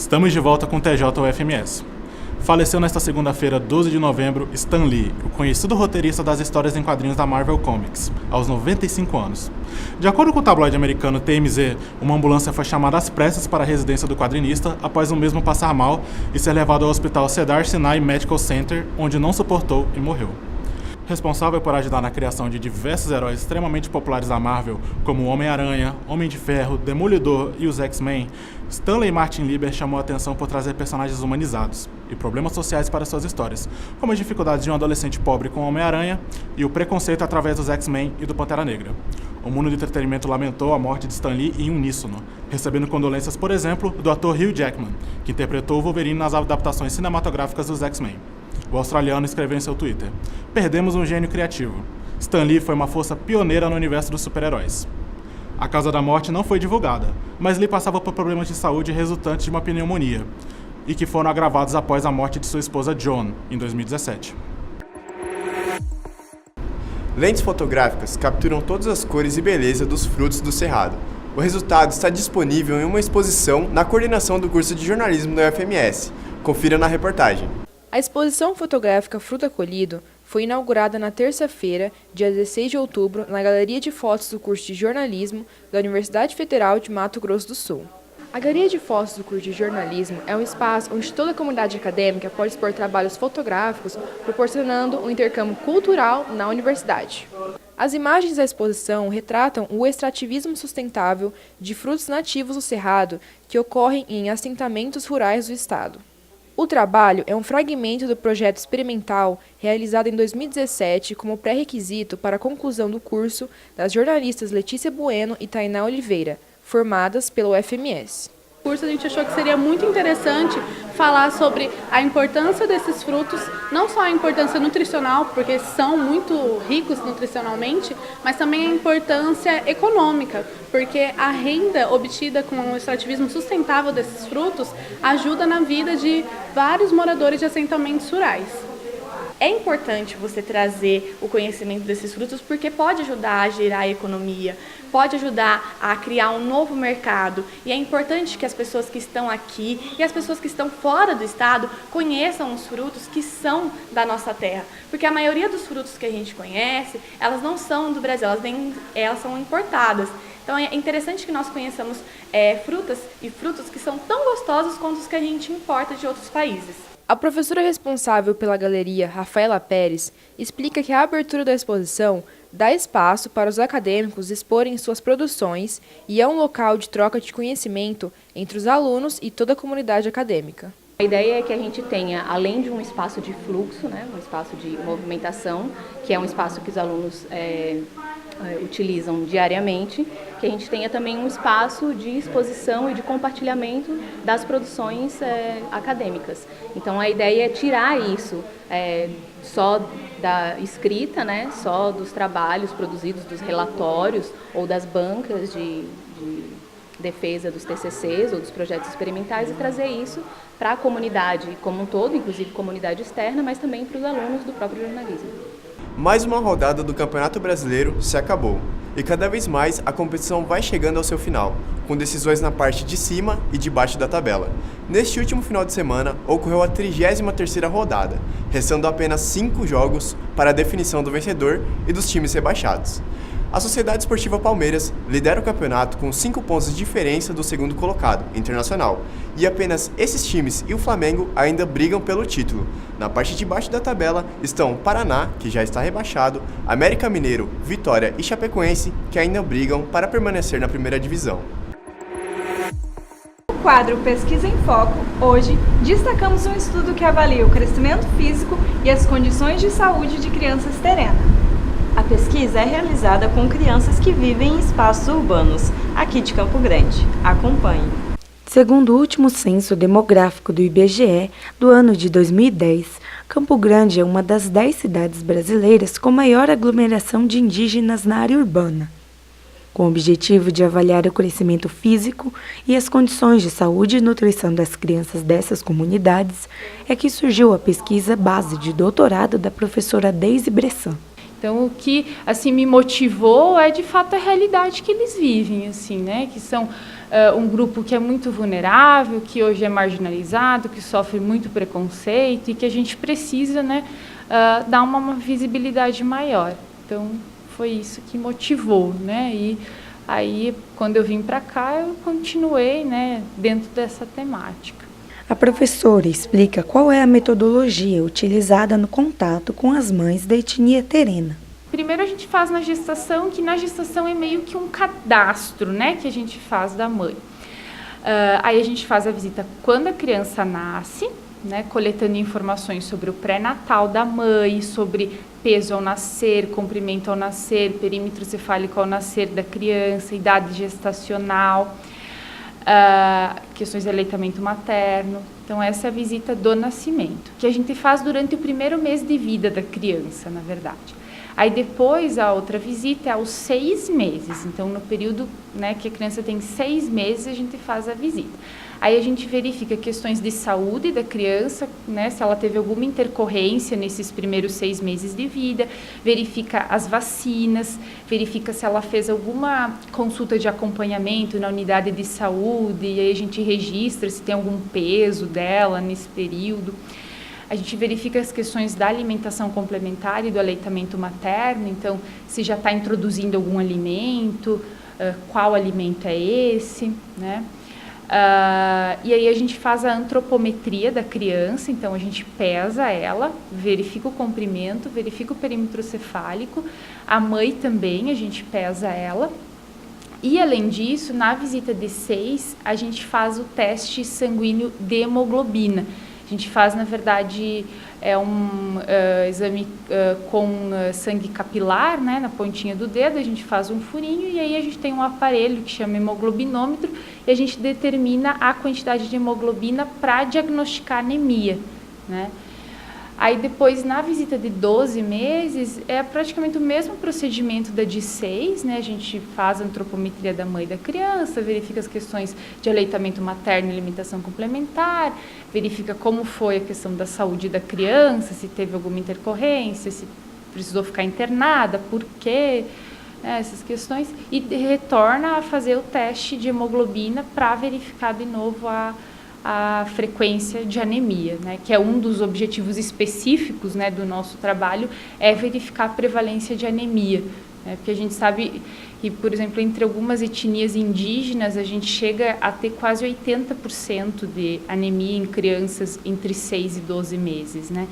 Estamos de volta com o TJ UFMS. Faleceu nesta segunda-feira, 12 de novembro, Stan Lee, o conhecido roteirista das histórias em quadrinhos da Marvel Comics, aos 95 anos. De acordo com o tabloide americano TMZ, uma ambulância foi chamada às pressas para a residência do quadrinista após o mesmo passar mal e ser levado ao hospital Cedar Sinai Medical Center, onde não suportou e morreu. Responsável por ajudar na criação de diversos heróis extremamente populares da Marvel, como o Homem-Aranha, Homem de Ferro, Demolidor e os X-Men, Stanley Martin Lieber chamou a atenção por trazer personagens humanizados e problemas sociais para suas histórias, como as dificuldades de um adolescente pobre com o Homem-Aranha e o preconceito através dos X-Men e do Pantera Negra. O mundo do entretenimento lamentou a morte de Stan Lee em uníssono, recebendo condolências, por exemplo, do ator Hugh Jackman, que interpretou o Wolverine nas adaptações cinematográficas dos X-Men. O australiano escreveu em seu Twitter: "Perdemos um gênio criativo. Stan Lee foi uma força pioneira no universo dos super-heróis." A causa da morte não foi divulgada, mas Lee passava por problemas de saúde resultantes de uma pneumonia, e que foram agravados após a morte de sua esposa Joan, em 2017. Lentes fotográficas capturam todas as cores e beleza dos frutos do cerrado. O resultado está disponível em uma exposição na coordenação do curso de jornalismo da UFMS. Confira na reportagem. A exposição fotográfica Fruta Colhido foi inaugurada na terça-feira, dia 16 de outubro, na Galeria de Fotos do curso de jornalismo da Universidade Federal de Mato Grosso do Sul. A Galeria de Fotos do curso de jornalismo é um espaço onde toda a comunidade acadêmica pode expor trabalhos fotográficos, proporcionando um intercâmbio cultural na universidade. As imagens da exposição retratam o extrativismo sustentável de frutos nativos do Cerrado que ocorrem em assentamentos rurais do estado. O trabalho é um fragmento do projeto experimental realizado em 2017 como pré-requisito para a conclusão do curso das jornalistas Letícia Bueno e Tainá Oliveira, formadas pelo UFMS. No curso a gente achou que seria muito interessante falar sobre a importância desses frutos, não só a importância nutricional, porque são muito ricos nutricionalmente, mas também a importância econômica, porque a renda obtida com o extrativismo sustentável desses frutos ajuda na vida de vários moradores de assentamentos rurais. É importante você trazer o conhecimento desses frutos porque pode ajudar a gerar a economia, pode ajudar a criar um novo mercado. E é importante que as pessoas que estão aqui e as pessoas que estão fora do estado conheçam os frutos que são da nossa terra. Porque a maioria dos frutos que a gente conhece, elas não são do Brasil, elas são importadas. Então é interessante que nós conheçamos frutas e frutos que são tão gostosos quanto os que a gente importa de outros países. A professora responsável pela galeria, Rafaela Pérez, explica que a abertura da exposição dá espaço para os acadêmicos exporem suas produções e é um local de troca de conhecimento entre os alunos e toda a comunidade acadêmica. A ideia é que a gente tenha, além de um espaço de fluxo, um espaço de movimentação, que é um espaço que os alunos utilizam diariamente, que a gente tenha também um espaço de exposição e de compartilhamento das produções acadêmicas. Então a ideia é tirar isso só da escrita, só dos trabalhos produzidos, dos relatórios ou das bancas de defesa dos TCCs ou dos projetos experimentais e trazer isso para a comunidade como um todo, inclusive comunidade externa, mas também para os alunos do próprio jornalismo. Mais uma rodada do Campeonato Brasileiro se acabou, e cada vez mais a competição vai chegando ao seu final, com decisões na parte de cima e de baixo da tabela. Neste último final de semana, ocorreu a 33ª rodada, restando apenas 5 jogos para a definição do vencedor e dos times rebaixados. A Sociedade Esportiva Palmeiras lidera o campeonato com 5 pontos de diferença do segundo colocado, Internacional, e apenas esses times e o Flamengo ainda brigam pelo título. Na parte de baixo da tabela estão Paraná, que já está rebaixado, América Mineiro, Vitória e Chapecoense, que ainda brigam para permanecer na primeira divisão. No quadro Pesquisa em Foco, hoje destacamos um estudo que avalia o crescimento físico e as condições de saúde de crianças terenas. A pesquisa é realizada com crianças que vivem em espaços urbanos, aqui de Campo Grande. Acompanhe. Segundo o último censo demográfico do IBGE, do ano de 2010, Campo Grande é uma das 10 cidades brasileiras com maior aglomeração de indígenas na área urbana. Com o objetivo de avaliar o crescimento físico e as condições de saúde e nutrição das crianças dessas comunidades, é que surgiu a pesquisa base de doutorado da professora Deise Bressan. Então, o que me motivou é, de fato, a realidade que eles vivem, que são um grupo que é muito vulnerável, que hoje é marginalizado, que sofre muito preconceito e que a gente precisa, né, dar uma visibilidade maior. Então, foi isso que motivou, né? E aí, quando eu vim para cá, eu continuei, né, dentro dessa temática. A professora explica qual é a metodologia utilizada no contato com as mães da etnia terena. Primeiro a gente faz na gestação, que na gestação é meio que um cadastro, né, que a gente faz da mãe. Aí a gente faz a visita quando a criança nasce, né, coletando informações sobre o pré-natal da mãe, sobre peso ao nascer, comprimento ao nascer, perímetro cefálico ao nascer da criança, idade gestacional, questões de aleitamento materno. Então essa é a visita do nascimento, que a gente faz durante o primeiro mês de vida da criança, na verdade. Aí depois a outra visita é aos 6 meses, então no período, né, que a criança tem 6 meses a gente faz a visita. Aí a gente verifica questões de saúde da criança, né, se ela teve alguma intercorrência nesses primeiros 6 meses de vida, verifica as vacinas, verifica se ela fez alguma consulta de acompanhamento na unidade de saúde, e aí a gente registra se tem algum peso dela nesse período. A gente verifica as questões da alimentação complementar e do aleitamento materno, então se já está introduzindo algum alimento, qual alimento é esse, né? E aí a gente faz a antropometria da criança, então a gente pesa ela, verifica o comprimento, verifica o perímetro cefálico, a mãe também, a gente pesa ela. E além disso, na visita de 6, a gente faz o teste sanguíneo de hemoglobina. A gente faz, na verdade, um exame com sangue capilar, né, na pontinha do dedo, a gente faz um furinho e aí a gente tem um aparelho que chama hemoglobinômetro e a gente determina a quantidade de hemoglobina para diagnosticar anemia, né. Aí depois, na visita de 12 meses, é praticamente o mesmo procedimento da de 6, né? A gente faz a antropometria da mãe e da criança, verifica as questões de aleitamento materno e alimentação complementar, verifica como foi a questão da saúde da criança, se teve alguma intercorrência, se precisou ficar internada, por quê, né? Essas questões, e retorna a fazer o teste de hemoglobina para verificar de novo a frequência de anemia, né, que é um dos objetivos específicos, né, do nosso trabalho, é verificar a prevalência de anemia, né, porque a gente sabe que, por exemplo, entre algumas etnias indígenas, a gente chega a ter quase 80% de anemia em crianças entre 6 e 12 meses, né,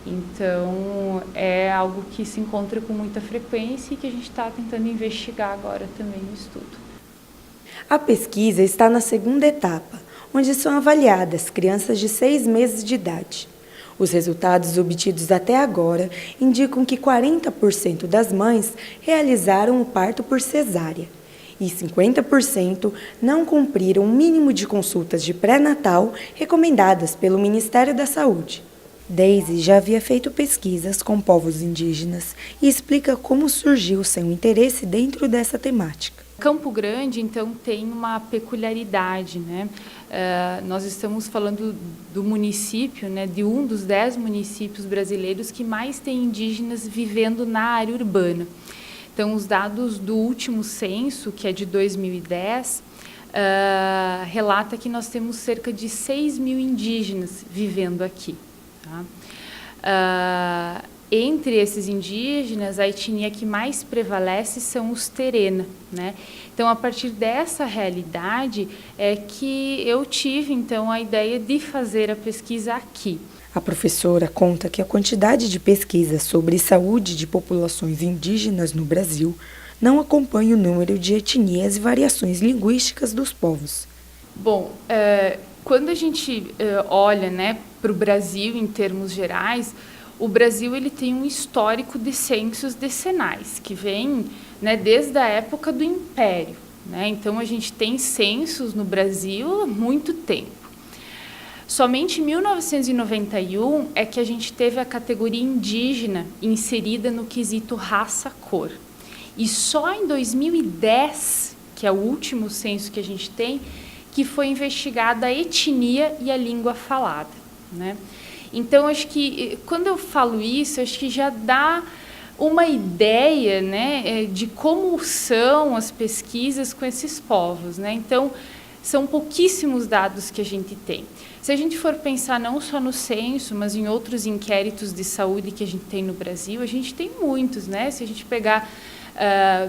então é algo que se encontra com muita frequência e que a gente está tentando investigar agora também no estudo. A pesquisa está na segunda etapa, onde são avaliadas crianças de 6 meses de idade. Os resultados obtidos até agora indicam que 40% das mães realizaram o parto por cesárea e 50% não cumpriram o mínimo de consultas de pré-natal recomendadas pelo Ministério da Saúde. Daisy já havia feito pesquisas com povos indígenas e explica como surgiu seu interesse dentro dessa temática. Campo Grande, então, tem uma peculiaridade, né? Nós estamos falando do município, né, de um dos 10 municípios brasileiros que mais tem indígenas vivendo na área urbana. Então, os dados do último censo, que é de 2010, relata que nós temos cerca de 6 mil indígenas vivendo aqui. Tá? Entre esses indígenas, a etnia que mais prevalece são os Terena, né? Então, a partir dessa realidade é que eu tive, então, a ideia de fazer a pesquisa aqui. A professora conta que a quantidade de pesquisas sobre saúde de populações indígenas no Brasil não acompanha o número de etnias e variações linguísticas dos povos. Bom, quando a gente olha, né, para o Brasil em termos gerais, o Brasil ele tem um histórico de censos decenais, que vem, né, desde a época do Império, né? Então, a gente tem censos no Brasil há muito tempo. Somente em 1991 é que a gente teve a categoria indígena inserida no quesito raça-cor. E só em 2010, que é o último censo que a gente tem, que foi investigada a etnia e a língua falada, né? Então, acho que, quando eu falo isso, acho que já dá uma ideia, né, de como são as pesquisas com esses povos, né? Então, são pouquíssimos dados que a gente tem. Se a gente for pensar não só no censo, mas em outros inquéritos de saúde que a gente tem no Brasil, a gente tem muitos, né? Se a gente pegar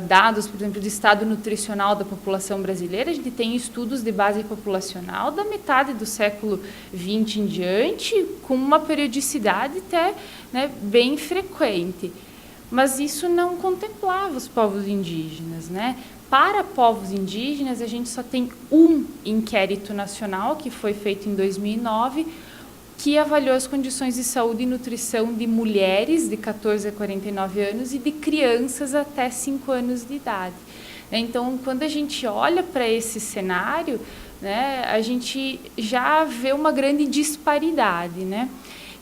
dados, por exemplo, do estado nutricional da população brasileira, a gente tem estudos de base populacional da metade do século XX em diante, com uma periodicidade até, né, bem frequente. Mas isso não contemplava os povos indígenas, né? Para povos indígenas, a gente só tem um inquérito nacional, que foi feito em 2009, que avaliou as condições de saúde e nutrição de mulheres de 14 a 49 anos e de crianças até 5 anos de idade. Então, quando a gente olha para esse cenário, né, a gente já vê uma grande disparidade, né?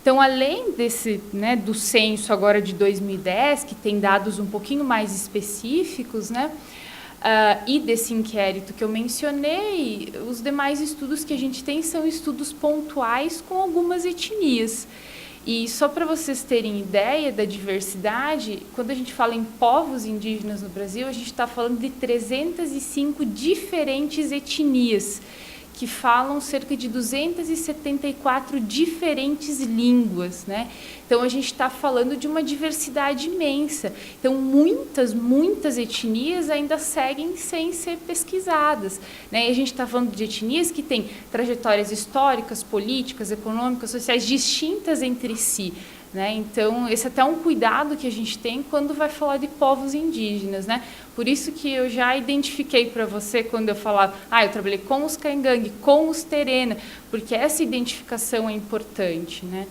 Então, além desse, né, do censo agora de 2010, que tem dados um pouquinho mais específicos, né, e desse inquérito que eu mencionei, os demais estudos que a gente tem são estudos pontuais com algumas etnias. E só para vocês terem ideia da diversidade, quando a gente fala em povos indígenas no Brasil, a gente está falando de 305 diferentes etnias, que falam cerca de 274 diferentes línguas, né? Então, a gente está falando de uma diversidade imensa. Então, muitas etnias ainda seguem sem ser pesquisadas, né? E a gente está falando de etnias que têm trajetórias históricas, políticas, econômicas, sociais distintas entre si, né? Então, esse é até um cuidado que a gente tem quando vai falar de povos indígenas, né? Por isso que eu já identifiquei para você, quando eu falava, eu trabalhei com os Caingangue, com os Terena, porque essa identificação é importante, né?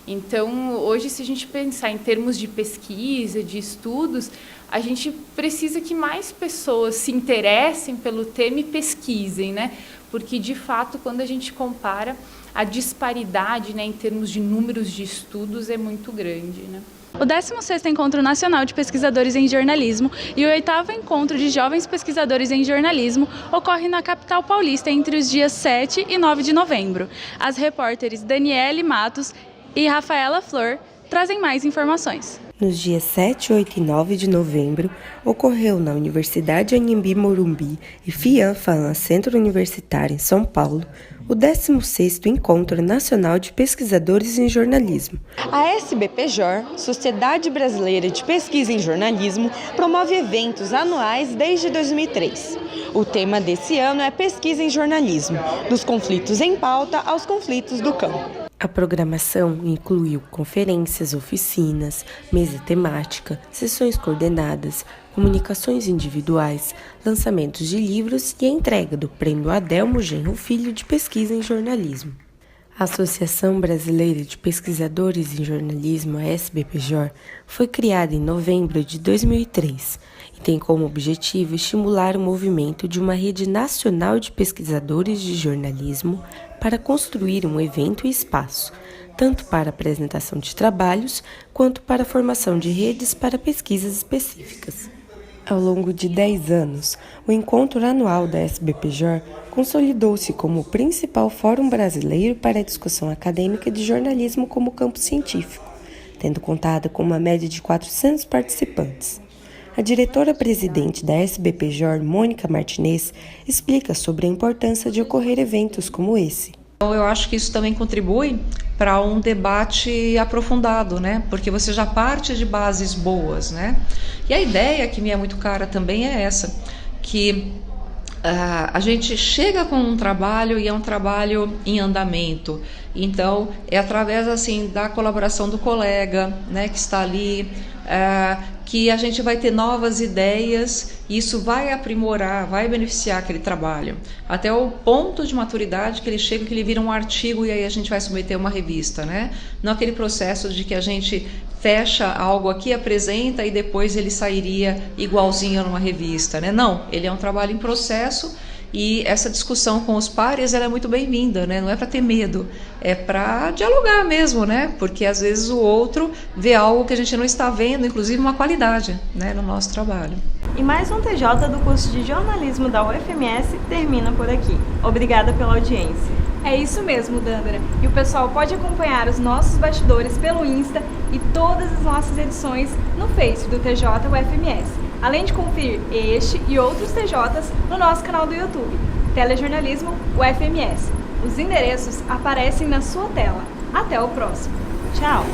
Então, hoje, se a gente pensar em termos de pesquisa, de estudos, a gente precisa que mais pessoas se interessem pelo tema e pesquisem, né? Porque, de fato, quando a gente compara, a disparidade, né, em termos de números de estudos é muito grande, né? O 16º Encontro Nacional de Pesquisadores em Jornalismo e o 8º Encontro de Jovens Pesquisadores em Jornalismo ocorre na capital paulista entre os dias 7 e 9 de novembro. As repórteres Daniele Matos e Rafaela Flor trazem mais informações. Nos dias 7, 8 e 9 de novembro, ocorreu na Universidade Anhembi Morumbi e FIAM-FAAM Centro Universitário em São Paulo o 16º Encontro Nacional de Pesquisadores em Jornalismo. A SBPJOR, Sociedade Brasileira de Pesquisa em Jornalismo, promove eventos anuais desde 2003. O tema desse ano é Pesquisa em Jornalismo, dos conflitos em pauta aos conflitos do campo. A programação incluiu conferências, oficinas, mesa temática, sessões coordenadas, comunicações individuais, lançamentos de livros e a entrega do Prêmio Adelmo Genro Filho de Pesquisa em Jornalismo. A Associação Brasileira de Pesquisadores em Jornalismo, a SBPJOR, foi criada em novembro de 2003 e tem como objetivo estimular o movimento de uma rede nacional de pesquisadores de jornalismo para construir um evento e espaço, tanto para apresentação de trabalhos quanto para a formação de redes para pesquisas específicas. Ao longo de 10 anos, o encontro anual da SBPJOR consolidou-se como o principal fórum brasileiro para a discussão acadêmica de jornalismo como campo científico, tendo contado com uma média de 400 participantes. A diretora-presidente da SBPJOR, Mônica Martinez, explica sobre a importância de ocorrer eventos como esse. Eu acho que isso também contribui para um debate aprofundado, né? Porque você já parte de bases boas, né? E a ideia que me é muito cara também é essa, que a gente chega com um trabalho e é um trabalho em andamento. Então, é através assim da colaboração do colega, né, que está ali, que a gente vai ter novas ideias e isso vai aprimorar, vai beneficiar aquele trabalho. Até o ponto de maturidade que ele chega, que ele vira um artigo e aí a gente vai submeter uma revista, né? Não aquele processo de que a gente fecha algo aqui, apresenta e depois ele sairia igualzinho numa revista, né? Não, ele é um trabalho em processo. E essa discussão com os pares, ela é muito bem-vinda, né? Não é para ter medo, é para dialogar mesmo, né? Porque às vezes o outro vê algo que a gente não está vendo, inclusive uma qualidade, né, no nosso trabalho. E mais um TJ do curso de jornalismo da UFMS termina por aqui. Obrigada pela audiência. É isso mesmo, Dandara. E o pessoal pode acompanhar os nossos bastidores pelo Insta e todas as nossas edições no Face do TJ UFMS. Além de conferir este e outros TJs no nosso canal do YouTube. Telejornalismo UFMS. Os endereços aparecem na sua tela. Até o próximo. Tchau!